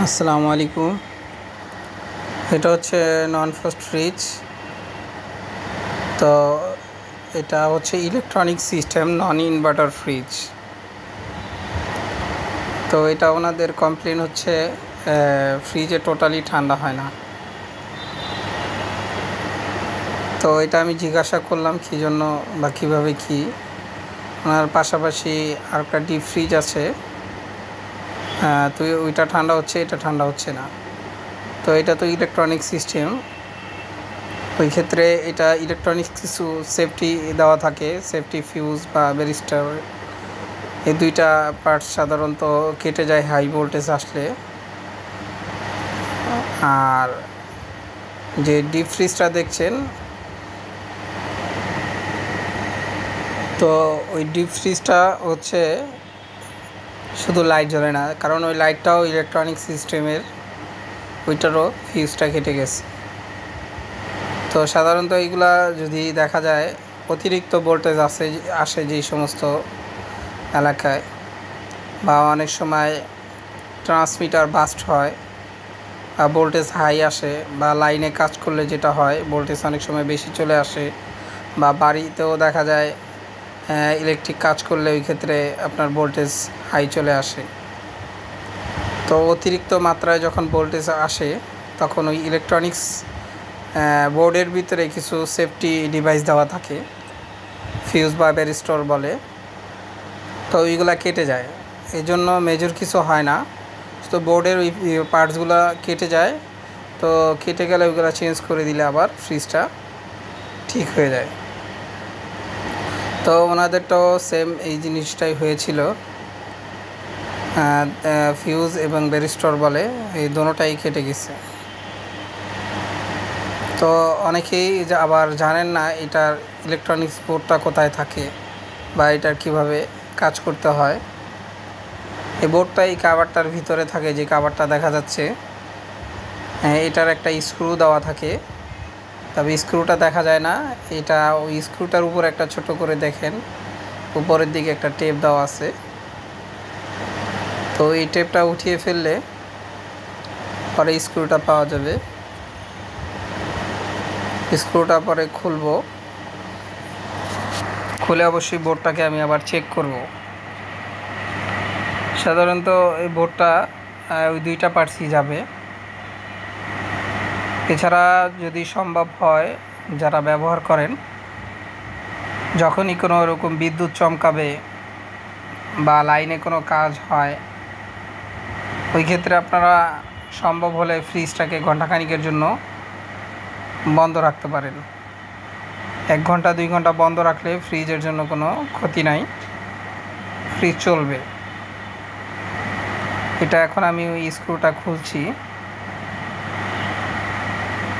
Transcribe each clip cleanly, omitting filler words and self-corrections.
আসসালামু আলাইকুম। এটা হচ্ছে নন ফাস্ট ফ্রিজ। তো এটা হচ্ছে ইলেকট্রনিক সিস্টেম, নন ইনভার্টার ফ্রিজ। তো এটা ওনাদের কমপ্লেন হচ্ছে ফ্রিজে টোটালি ঠান্ডা হয় না। তো এটা আমি জিজ্ঞাসা করলাম কী জন্য বা কীভাবে কী। ওনার পাশাপাশি আর একটা ডিপ ফ্রিজ আছে, তো ওইটা ঠান্ডা হচ্ছে, এটা ঠান্ডা হচ্ছে না। তো এটা তো ইলেকট্রনিক সিস্টেম, ওই ক্ষেত্রে এটা ইলেকট্রনিক্স কিছু সেফটি দেওয়া থাকে, সেফটি ফিউজ বা ব্যারিস্টার, এই দুইটা পার্টস সাধারণত কেটে যায় হাই ভোল্টেজ আসলে। আর যে ডিপ ফ্রিজটা দেখছেন, তো ওই ডিপ ফ্রিজটা হচ্ছে শুধু লাইট জ্বলে না, কারণ ওই লাইটটাও ইলেকট্রনিক সিস্টেমের, ওইটারও ফিউজটা কেটে গেছে। তো সাধারণত এইগুলা যদি দেখা যায় অতিরিক্ত ভোল্টেজ আসে যেই সমস্ত এলাকায়, বা অনেক সময় ট্রান্সমিটার বাস্ট হয়, ভোল্টেজ হাই আসে, বা লাইনে কাজ করলে যেটা হয় ভোল্টেজ অনেক সময় বেশি চলে আসে, বা বাড়িতেও দেখা যায় ইলেকট্রিক কাজ করলে ওই ক্ষেত্রে আপনার ভোল্টেজ হাই চলে আসে। তো অতিরিক্ত মাত্রায় যখন ভোল্টেজ আসে তখন ওই ইলেকট্রনিক্স বোর্ডের ভিতরে কিছু সেফটি ডিভাইস দেওয়া থাকে, ফিউজ বা ব্যারিস্টর বলে। তো ওইগুলা কেটে যায়, এই জন্য মেজর কিছু হয় না, তো বোর্ডের ওই পার্টসগুলো কেটে যায়। তো কেটে গেলে ওইগুলো চেঞ্জ করে দিলে আবার ফ্রিজটা ঠিক হয়ে যায়। তো ওনাদেরটাও সেম এই জিনিসটাই হয়েছিল, ফিউজ এবং ব্যারিস্টর বলে, এই দুটোটাই কেটে গেছে। তো অনেকেই আবার জানেন না এটার ইলেকট্রনিক্স বোর্ডটা কোথায় থাকে বা এটার কিভাবে কাজ করতে হয়। এই বোর্ডটা এই কাভারটার ভিতরে থাকে, যে কাভারটা দেখা যাচ্ছে, এটার একটা স্ক্রু দেওয়া থাকে, তবে স্ক্রুটা দেখা যায় না। এটা ওই স্ক্রুটার উপর একটা ছোট করে দেখেন উপরের দিকে একটা টেপ দেওয়া আছে। তো এই টেপটা উঠিয়ে ফেললে পরে স্ক্রুটা পাওয়া যাবে। স্ক্রুটা পরে খুলবো, খুলে অবশ্যই বোর্ডটাকে আমি আবার চেক করব। সাধারণত এই বোর্ডটা ওই দুইটা পার্টসই যাবে। এছাড়া যদি সম্ভব হয়, যারা ব্যবহার করেন, যখনই কোনো রকম বিদ্যুৎ চমকাবে বা লাইনে কোনো কাজ হয়, ওই ক্ষেত্রে আপনারা সম্ভব হলে ফ্রিজটাকে ঘন্টাখানিকের জন্য বন্ধ রাখতে পারেন। 1 ঘন্টা 2 ঘন্টা বন্ধ রাখলে ফ্রিজের জন্য কোনো ক্ষতি নাই, ফ্রিজ চলবে। এটা এখন আমি ওই স্ক্রুটা খুলছি।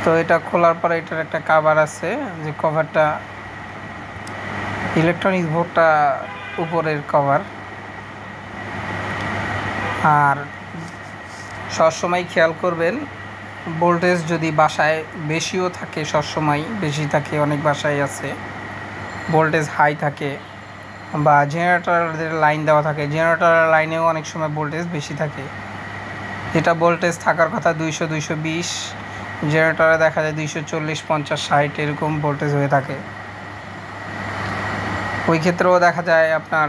তো এটা খোলার পরে এটার একটা কভার আছে, যে কভারটা ইলেকট্রনিক্স বোর্ডটা উপরের কভার। আর সবসময় খেয়াল করবেন, ভোল্টেজ যদি বাসায় বেশিও থাকে, সবসময় বেশি থাকে, অনেক বাসায় আছে ভোল্টেজ হাই থাকে, বা জেনারেটরের লাইন দেওয়া থাকে, জেনারেটরের লাইনেও অনেক সময় ভোল্টেজ বেশি থাকে। যেটা ভোল্টেজ থাকার কথা 200 220, জেনারেটরে দেখা যায় 240 50 60 এরকম ভোল্টেজ হয়ে থাকে। ওই ক্ষেত্রেও দেখা যায় আপনার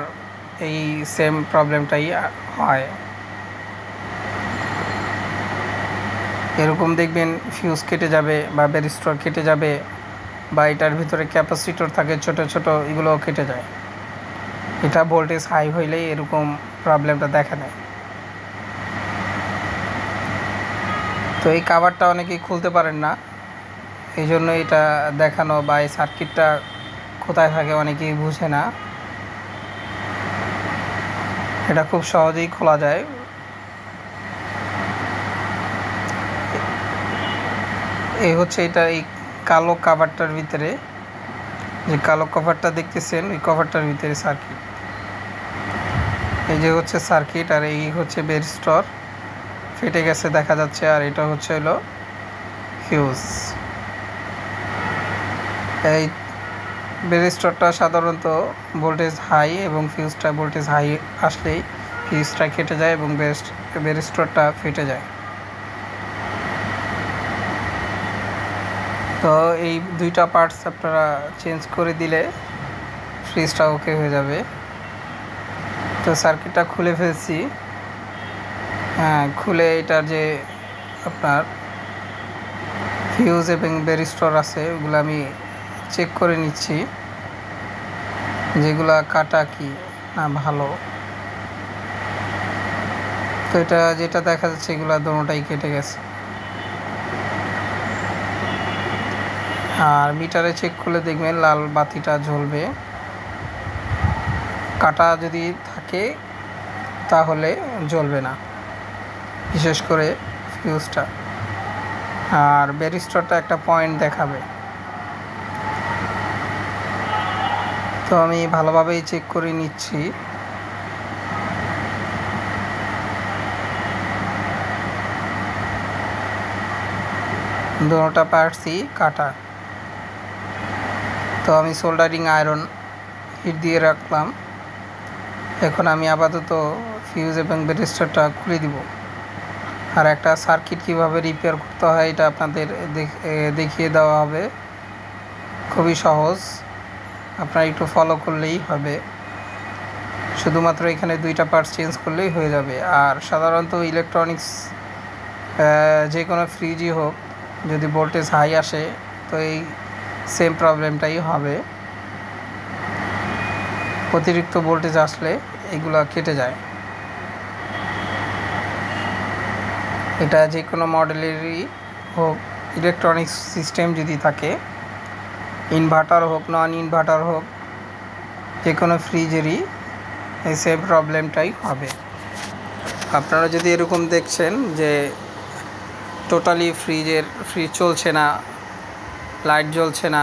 এই সেম প্রবলেমটাই হয়। এরকম দেখবেন ফিউজ কেটে যাবে, বা ব্যারিস্টর কেটে যাবে, বা এটার ভিতরে ক্যাপাসিটর থাকে ছোট ছোট, এগুলোও কেটে যায়। এটা ভোল্টেজ হাই হইলেই এরকম প্রবলেমটা দেখা দেয়। তো এই কাভারটা অনেকেই খুলতে পারেন না, এই জন্য এটা দেখানো, বা এই সার্কিটটা কোথায় থাকে অনেকেই বুঝে না। এটা খুব সহজেই খোলা যায়। এই হচ্ছে এটা, এই কালো কাভারটার ভিতরে, যে কালো কভারটা দেখতেছেন, ওই কভারটার ভিতরে সার্কিট, এই যে হচ্ছে সার্কিট, আর এই হচ্ছে ব্যারিস্টর ফেটে গেছে দেখা যাচ্ছে, আর এটা হচ্ছে হলো ফিউজ। এই ব্যারিস্টরটা সাধারণত ভোল্টেজ হাই, এবং ফিউজটা ভোল্টেজ হাই আসলেই ফিউজটা কেটে যায় এবং ব্যারিস্টরটা ফেটে যায়। তো এই দুইটা পার্টস আপনারা চেঞ্জ করে দিলে ফ্রিজটা ওকে হয়ে যাবে। তো সার্কিটটা খুলে ফেলছি। হ্যাঁ, খুলে এটার যে আপনার ফিউজ এবং ব্যারিস্টার আছে ওগুলো আমি চেক করে নিচ্ছি, যেগুলা কাটা কি না ভালো। তো এটা যেটা দেখা যাচ্ছে এগুলো দোনোটাই কেটে গেছে। আর মিটারে চেক করলে দেখবেন লাল বাতিটা জ্বলবে। কাটা যদি থাকে তাহলে জ্বলবে না, বিশেষ করে ফিউজটা। আর ব্যারিস্টারটা একটা পয়েন্ট দেখাবে। তো আমি ভালোভাবেই চেক করে নিচ্ছি। দুটোটা পার্টসই কাটা। তো আমি সোল্ডারিং আয়রন হিট দিয়ে রাখলাম। এখন আমি আপাতত ফিউজ এবং ব্যারিস্টারটা খুলে দিব। আর একটা সার্কিট কীভাবে রিপেয়ার করতে হয় এটা আপনাদের দেখিয়ে দেওয়া হবে। খুবই সহজ, আপনারা একটু ফলো করলেই হবে। শুধুমাত্র এখানে দুইটা পার্টস চেঞ্জ করলেই হয়ে যাবে। আর সাধারণত ইলেকট্রনিক্স যে কোনো ফ্রিজই হোক, যদি ভোল্টেজ হাই আসে তো এই সেম প্রবলেমটাই হবে। অতিরিক্ত ভোল্টেজ আসলে এগুলা কেটে যায়। এটা যে কোনো মডেলেরই হোক, ইলেকট্রনিক্স সিস্টেম যদি থাকে, ইনভার্টার হোক নন ইনভার্টার হোক, যে কোনো ফ্রিজেরই এই সেম প্রবলেমটাই হবে। আপনারা যদি এরকম দেখছেন যে টোটালি ফ্রিজ চলছে না, লাইট জ্বলছে না,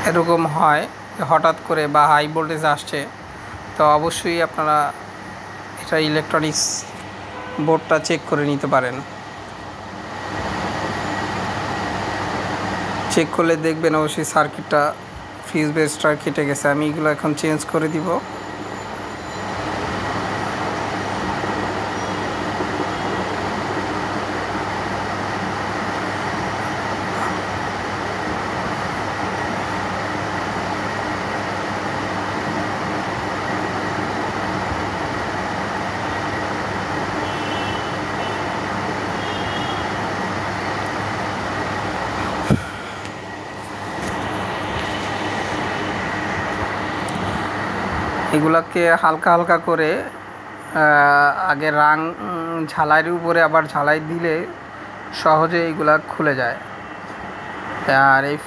এরকম হয় হঠাৎ করে বা হাই ভোল্টেজ আসছে, তো অবশ্যই আপনারা এটা ইলেকট্রনিক্স বোর্ডটা চেক করে নিতে পারেন। চেক করলে দেখবেন অবশ্যই সার্কিটটা ফিউজ ব্যারিস্টার কেটে গেছে। আমি এগুলো এখন চেঞ্জ করে দিব। এগুলাকে হালকা হালকা করে আগে রাং ঝালাইয়ের উপরে আবার ঝালাই দিলে সহজে এগুলা খুলে যায়। আর এই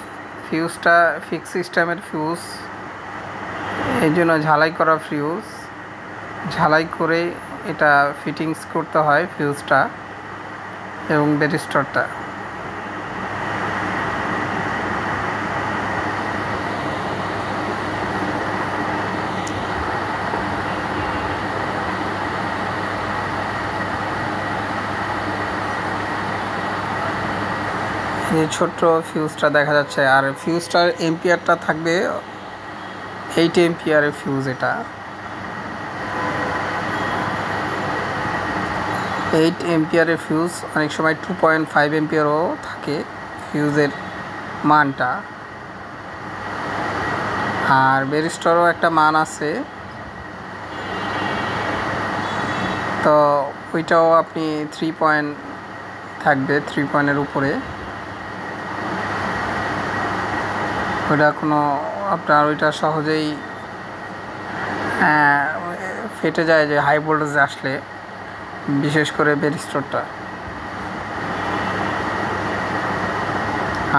ফিউজটা ফিক্স সিস্টেমের ফিউজ, এই জন্য ঝালাই করা ফিউজ, ঝালাই করে এটা ফিটিংস করতে হয় ফিউজটা এবং ব্যারিস্টারটা। এই ছোট্ট ফিউজটা দেখা যাচ্ছে। আর ফিউজটার এম্পিয়ারটা থাকবে 8 এম্পিয়ারের ফিউজ। এটা 8 এম্পিয়ারের ফিউজ, অনেক সময় 2.5 এম্পিয়ারও থাকে ফিউজের মানটা। আর ব্যারিস্টারও একটা মান আছে, তো ওইটাও আপনি 3 পয়েন্ট থাকবে, 3 পয়েন্টের উপরে। ওইটা কোনো আপনার ওইটা সহজেই ফেটে যায় যে হাই ভোল্টেজ আসলে, বিশেষ করে ব্যারিস্টারটা।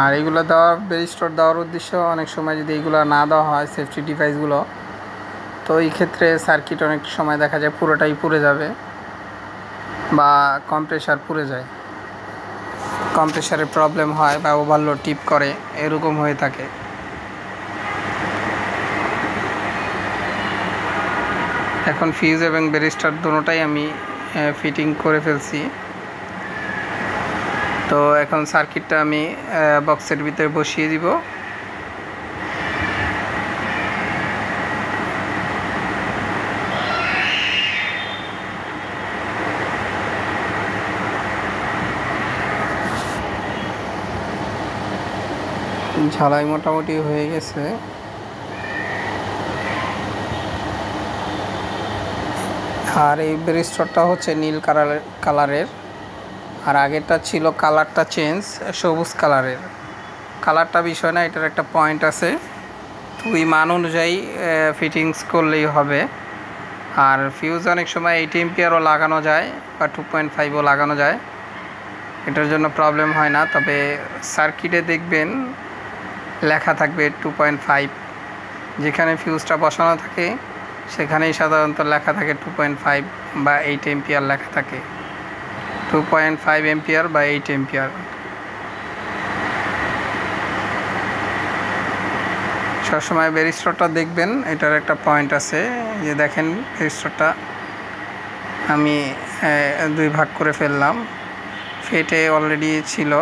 আর এগুলো ব্যারিস্টার দেওয়ার উদ্দেশ্য, অনেক সময় যদি এইগুলো না দেওয়া হয় সেফটি ডিভাইসগুলো, তো এই ক্ষেত্রে সার্কিট অনেক সময় দেখা যায় পুরোটাই পুড়ে যাবে বা কম্প্রেসার পুড়ে যায়, কম্প্রেসারের প্রবলেম হয় বা ওভারলোড টিপ করে, এরকম হয়ে থাকে। এখন ফিউজ এবং ব্যারিস্টার দুটোটাই আমি ফিটিং করে ফেলছি। তো এখন সার্কিটটা আমি বক্সের ভিতরে বসিয়ে দিব। ঝালাই মোটামুটি হয়ে গেছে। আর এই ব্যারিস্টারটা হচ্ছে নীল কালারের, আর আগেরটা ছিল কালারটা চেঞ্জ সবুজ কালারের। কালারটা বিষয় না, এটার একটা পয়েন্ট আছে, তো ওই মান অনুযায়ী ফিটিংস করলেই হবে। আর ফিউজ অনেক সময় 8 এম্পিয়ারও লাগানো যায় বা 2.5ও লাগানো যায়, এটার জন্য প্রবলেম হয় না। তবে সার্কিটে দেখবেন লেখা থাকবে 2.5, যেখানে ফিউজটা বসানো থাকে সেখানেই সাধারণত লেখা থাকে 2.5 বা 8 এম্পিয়ার লেখা থাকে, 2.5 এম্পিয়ার বা 8 এম্পিয়ার। সবসময় ব্যারিস্টারটা দেখবেন, এটার একটা পয়েন্ট আছে, যে দেখেন ব্যারিস্টারটা আমি 2 ভাগ করে ফেললাম, ফেটে অলরেডি ছিল।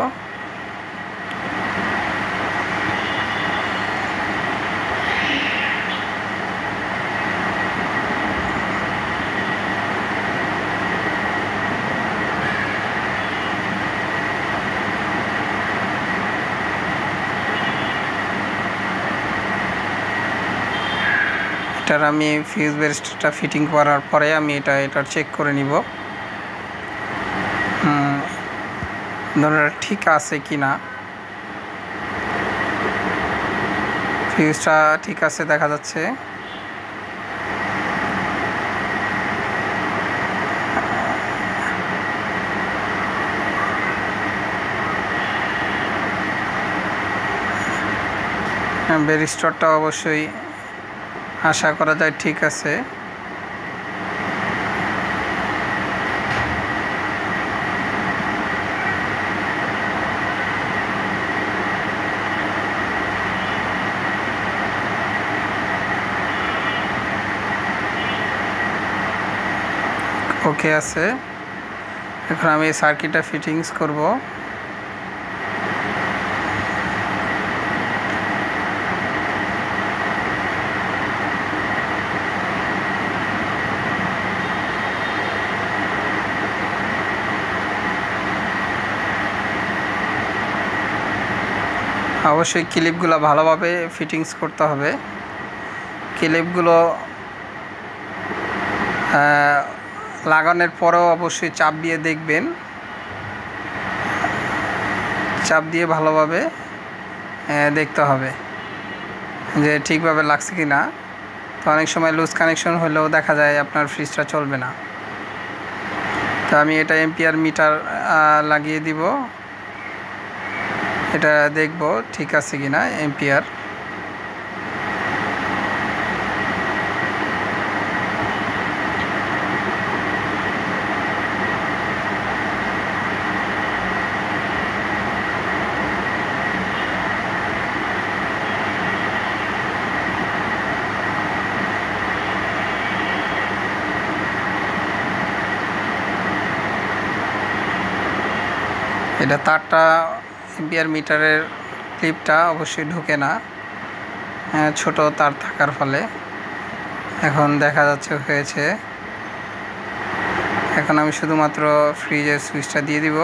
এটার আমি ফিউজ ব্যারিস্টারটা ফিটিং করার পরে আমি এটার চেক করে নিব ধরো ঠিক আছে কি না। ফিউজটা ঠিক আছে দেখা যাচ্ছে। ব্যারিস্টারটা অবশ্যই আশা করা যায় ঠিক আছে। ওকে আছে। এখন আমি সার্কিটটা ফিটিংস করব। অবশ্যই ক্লিপগুলো ভালোভাবে ফিটিংস করতে হবে। ক্লিপগুলো লাগানোর পরেও অবশ্যই চাপ দিয়ে দেখবেন, চাপ দিয়ে ভালোভাবে দেখতে হবে যে ঠিকভাবে লাগছে কি না। তো অনেক সময় লুজ কানেকশন হলেও দেখা যায় আপনার ফ্রিজটা চলবে না। তো আমি এটা এম্পিয়ার মিটার লাগিয়ে দিব, এটা দেখব ঠিক আছে কি না এম্পিয়ার। এটা তারটা এম্পিয়ার মিটারের ক্লিপটা অবশ্যই ঢোকে না, ছোট তার থাকার ফলে। এখন দেখা যাচ্ছে হয়েছে। এখন আমি শুধুমাত্র ফ্রিজের সুইচটা দিয়ে দিব।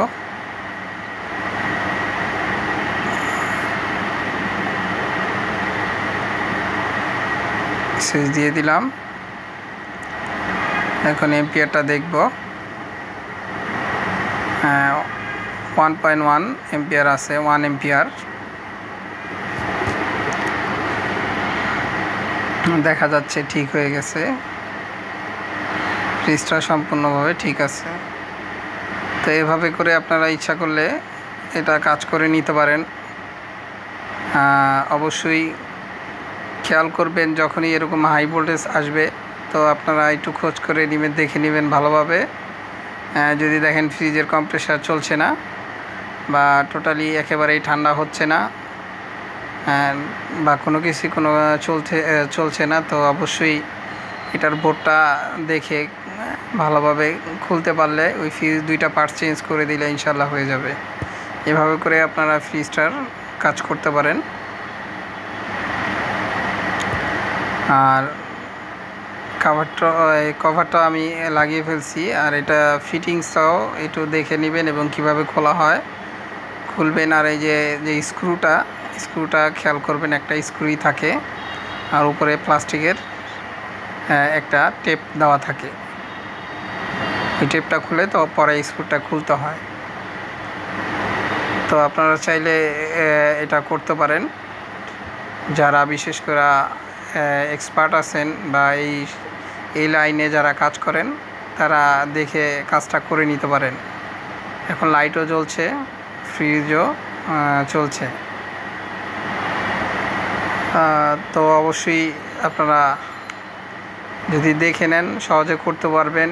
সুইচ দিয়ে দিলাম। এখন এম্পিয়ারটা দেখব। 1.1 এম্পিয়ার আছে, 1 এম্পিয়ার দেখা যাচ্ছে, ঠিক হয়ে গেছে। ফ্রিজটা সম্পূর্ণভাবে ঠিক আছে। তো এভাবে করে আপনারা ইচ্ছা করলে এটা কাজ করে নিতে পারেন। অবশ্যই খেয়াল করবেন যখনই এরকম হাই ভোল্টেজ আসবে, তো আপনারা একটু খোঁজ করে নেবেন, দেখে নেবেন ভালোভাবে। যদি দেখেন ফ্রিজের কম্প্রেসার চলছে না বা টোটালি একেবারেই ঠান্ডা হচ্ছে না বা কোনো চলছে না, তো অবশ্যই এটার বোর্ডটা দেখে ভালোভাবে খুলতে পারলে ওই ফ্রিজ 2টা পার্ট চেঞ্জ করে দিলে ইনশাল্লাহ হয়ে যাবে। এভাবে করে আপনারা ফ্রিজটার কাজ করতে পারেন। আর কভারটা আমি লাগিয়ে ফেলছি, আর এটা ফিটিংসটাও একটু দেখে নেবেন এবং কিভাবে খোলা হয় খুলবেন। আর এই যে স্ক্রুটা স্ক্রুটা খেয়াল করবেন, একটা স্ক্রুই থাকে আর উপরে প্লাস্টিকের একটা টেপ দেওয়া থাকে। এই টেপটা খুলে তো পরে স্ক্রুটা খুলতে হয়। তো আপনারা চাইলে এটা করতে পারেন, যারা বিশেষ করে এক্সপার্ট আছেন বা এই লাইনে যারা কাজ করেন তারা দেখে কাজটা করে নিতে পারেন। এখন লাইটও জ্বলছে, ফ্রিজও চলছে। তো অবশ্যই আপনারা যদি দেখে নেন সহজে করতে পারবেন।